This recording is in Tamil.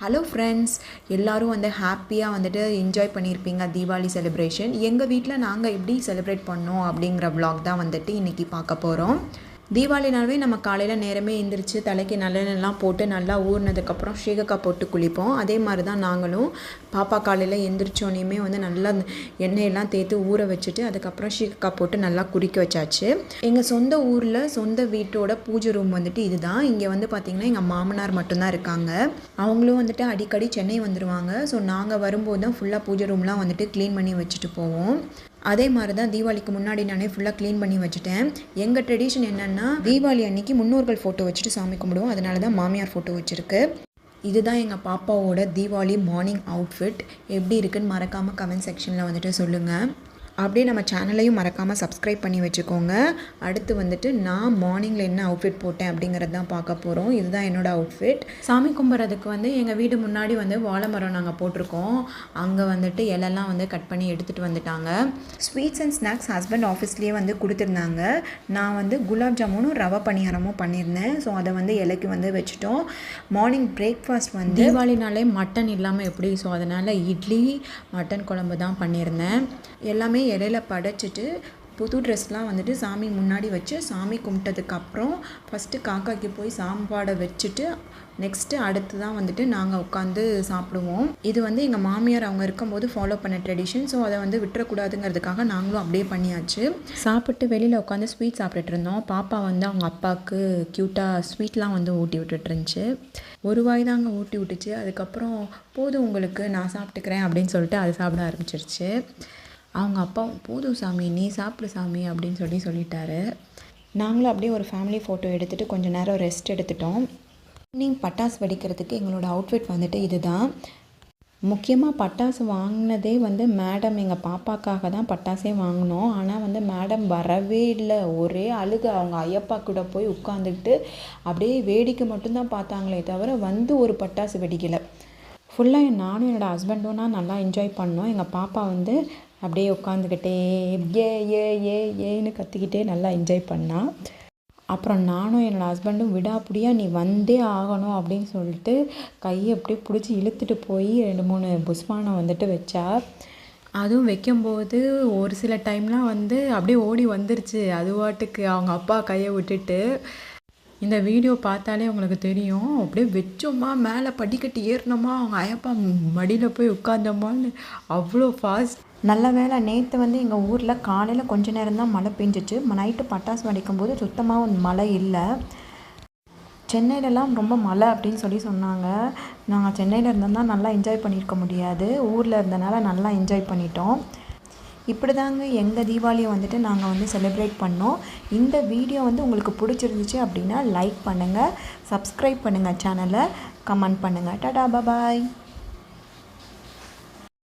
ஹலோ ஃப்ரெண்ட்ஸ், எல்லோரும் வந்து ஹாப்பியாக வந்துட்டு என்ஜாய் பண்ணியிருப்பீங்க தீபாவளி செலிப்ரேஷன். எங்கள் வீட்டில் நாங்கள் எப்படி செலிப்ரேட் பண்ணோம் அப்படிங்கிற vlog தான் வந்துட்டு இன்றைக்கி பார்க்க போகிறோம். தீபாவளினாவே நம்ம காலையில் நேரமே எழுந்திரிச்சு தலைக்கு நல்லெண்ணெய்லாம் போட்டு நல்லா ஊறினதுக்கப்புறம் சீகக்காய் போட்டு குளிப்போம். அதே மாதிரி தான் நாங்களும் பாப்பா காலையில் எழுந்திரிச்சோனையுமே வந்து நல்லா எண்ணெயெல்லாம் தேய்த்து ஊற வச்சுட்டு அதுக்கப்புறம் சீகக்காய் போட்டு நல்லா குடிக்க வச்சாச்சு. எங்கள் சொந்த ஊரில் சொந்த வீட்டோட பூஜை ரூம் வந்துட்டு இதுதான். இங்கே வந்து பார்த்திங்கன்னா எங்கள் மாமனார் மட்டும்தான் இருக்காங்க. அவங்களும் வந்துட்டு அடிக்கடி சென்னை வந்துடுவாங்க. ஸோ நாங்கள் வரும்போது தான் ஃபுல்லாக பூஜை ரூம்லாம் வந்துட்டு க்ளீன் பண்ணி வச்சுட்டு போவோம். அதே மாதிரி தான் தீபாவளிக்கு முன்னாடி நானே ஃபுல்லாக க்ளீன் பண்ணி வச்சுட்டேன். எங்கள் ட்ரெடிஷன் என்னென்னா தீபாவளி அன்றைக்கி முன்னோர்கள் ஃபோட்டோ வச்சுட்டு சாமி கும்பிடுவோம். அதனால தான் மாமியார் ஃபோட்டோ வச்சுருக்கு. இதுதான் எங்கள் பாப்பாவோட தீபாவளி மார்னிங் அவுட்ஃபிட். எப்படி இருக்குன்னு மறக்காமல் கமெண்ட் செக்ஷனில் வந்துட்டு சொல்லுங்கள். அப்படியே நம்ம சேனலையும் மறக்காமல் சப்ஸ்கிரைப் பண்ணி வச்சுக்கோங்க. அடுத்து வந்துட்டு நான் மார்னிங்கில் என்ன அவுட்ஃபிட் போட்டேன் அப்படிங்கிறது தான் பார்க்க போகிறோம். இதுதான் என்னோடய அவுட்ஃபிட். சாமி கும்பிட்றதுக்கு வந்து எங்கள் வீடு முன்னாடி வந்து வாழை மரம் நாங்கள் போட்டிருக்கோம். அங்கே வந்துட்டு இலெல்லாம் வந்து கட் பண்ணி எடுத்துகிட்டு வந்துட்டாங்க. ஸ்வீட்ஸ் அண்ட் ஸ்நாக்ஸ் ஹஸ்பண்ட் ஆஃபீஸ்லேயே வந்து கொடுத்துருந்தாங்க. நான் வந்து குலாப் ஜாமுனும் ரவை பணியாரமும் பண்ணியிருந்தேன். ஸோ அதை வந்து இலைக்கு வந்து வச்சுட்டோம். மார்னிங் பிரேக்ஃபாஸ்ட் வந்து தீபாவளினாலே மட்டன் இல்லாமல் எப்படி, ஸோ அதனால் இட்லி மட்டன் குழம்பு தான் பண்ணியிருந்தேன். எல்லாமே இடையில படைச்சிட்டு புது ட்ரெஸ்லாம் வந்துட்டு சாமி முன்னாடி வச்சு சாமி கும்பிட்டதுக்கப்புறம் ஃபஸ்ட்டு காக்காய்க்கு போய் சாப்பாடை வச்சுட்டு நெக்ஸ்ட்டு அடுத்து தான் வந்துட்டு நாங்கள் உட்காந்து சாப்பிடுவோம். இது வந்து எங்கள் மாமியார் அவங்க இருக்கும்போது ஃபாலோ பண்ண ட்ரெடிஷன். ஸோ அதை வந்து விட்டுறக்கூடாதுங்கிறதுக்காக நாங்களும் அப்படியே பண்ணியாச்சு. சாப்பிட்டு வெளியில் உட்காந்து ஸ்வீட் சாப்பிட்டுட்டு இருந்தோம். பாப்பா வந்து அவங்க அப்பாவுக்கு க்யூட்டாக ஸ்வீட்லாம் வந்து ஊட்டி விட்டுட்டு இருந்துச்சு. ஒரு வாய் தாங்க ஊட்டி விட்டுச்சு. அதுக்கப்புறம் போதும் உங்களுக்கு, நான் சாப்பிட்டுக்கிறேன் அப்படின்னு சொல்லிட்டு அது சாப்பிட ஆரம்பிச்சிருச்சு. அவங்க அப்பா போதும் சாமி, நீ சாப்பிடு சாமி அப்படின்னு சொல்லிட்டாரு. நாங்களும் அப்படியே ஒரு ஃபேமிலி ஃபோட்டோ எடுத்துகிட்டு கொஞ்சம் நேரம் ரெஸ்ட் எடுத்துட்டோம். ஈவினிங் பட்டாசு வெடிக்கிறதுக்கு எங்களோட அவுட்ஃபிட் வந்துட்டு இதுதான். முக்கியமாக பட்டாசு வாங்கினதே வந்து மேடம், எங்கள் பாப்பாக்காக தான் பட்டாசே வாங்கினோம். ஆனால் வந்து மேடம் வரவே இல்லை. ஒரே அழுக. அவங்க ஐயப்பா கூட போய் உட்காந்துக்கிட்டு அப்படியே வேடிக்கை மட்டும்தான் பார்த்தாங்களே தவிர வந்து ஒரு பட்டாசு வெடிக்கலை. ஃபுல்லாக நானும் என்னோடய ஹஸ்பண்டும் தான் நல்லா என்ஜாய் பண்ணோம். எங்கள் பாப்பா வந்து அப்படியே உட்காந்துக்கிட்டே ஏ ஏ ஏ ஏன்னு கத்திக்கிட்டே நல்லா என்ஜாய் பண்ணால். அப்புறம் நானும் என்னோடய ஹஸ்பண்டும் விடாப்பிடியாக நீ வந்தே ஆகணும் அப்படின்னு சொல்லிட்டு கையை அப்படியே பிடிச்சி இழுத்துட்டு போய் 2-3 புஷ்பானம் வந்துட்டு வச்சா. அதுவும் வைக்கும்போது ஒரு சில டைம்லாம் வந்து அப்படியே ஓடி வந்துருச்சு அது வாட்டுக்கு அவங்க அப்பா கையை விட்டுட்டு. இந்த வீடியோ பார்த்தாலே உங்களுக்கு தெரியும். அப்படியே வச்சோமா மேலே படிக்கட்டு ஏறினோமா அவங்க ஐயப்பா மடியில் போய் உட்காந்தோமான்னு அவ்வளோ ஃபாஸ்ட். நல்ல வேளை நேற்று வந்து எங்கள் ஊரில் காலையில் கொஞ்ச நேரம் தான் மழை பெஞ்சிச்சு. நைட்டு பட்டாசு வெடிக்கும்போது சுத்தமாக மழை இல்லை. சென்னையிலலாம் ரொம்ப மழை அப்படின்னு சொன்னாங்க. நாங்கள் சென்னையில் இருந்தால் தான் நல்லா என்ஜாய் பண்ணியிருக்க முடியாது. ஊரில் இருந்தனால நல்லா என்ஜாய் பண்ணிட்டோம். இப்படி தாங்க எங்கள் தீபாவளியை வந்துட்டு நாங்கள் வந்து செலிப்ரேட் பண்ணோம். இந்த வீடியோ வந்து உங்களுக்கு பிடிச்சிருந்துச்சு அப்படின்னா லைக் பண்ணுங்கள், சப்ஸ்கிரைப் பண்ணுங்கள் சேனலை, கமெண்ட் பண்ணுங்கள். டாடா பாய்.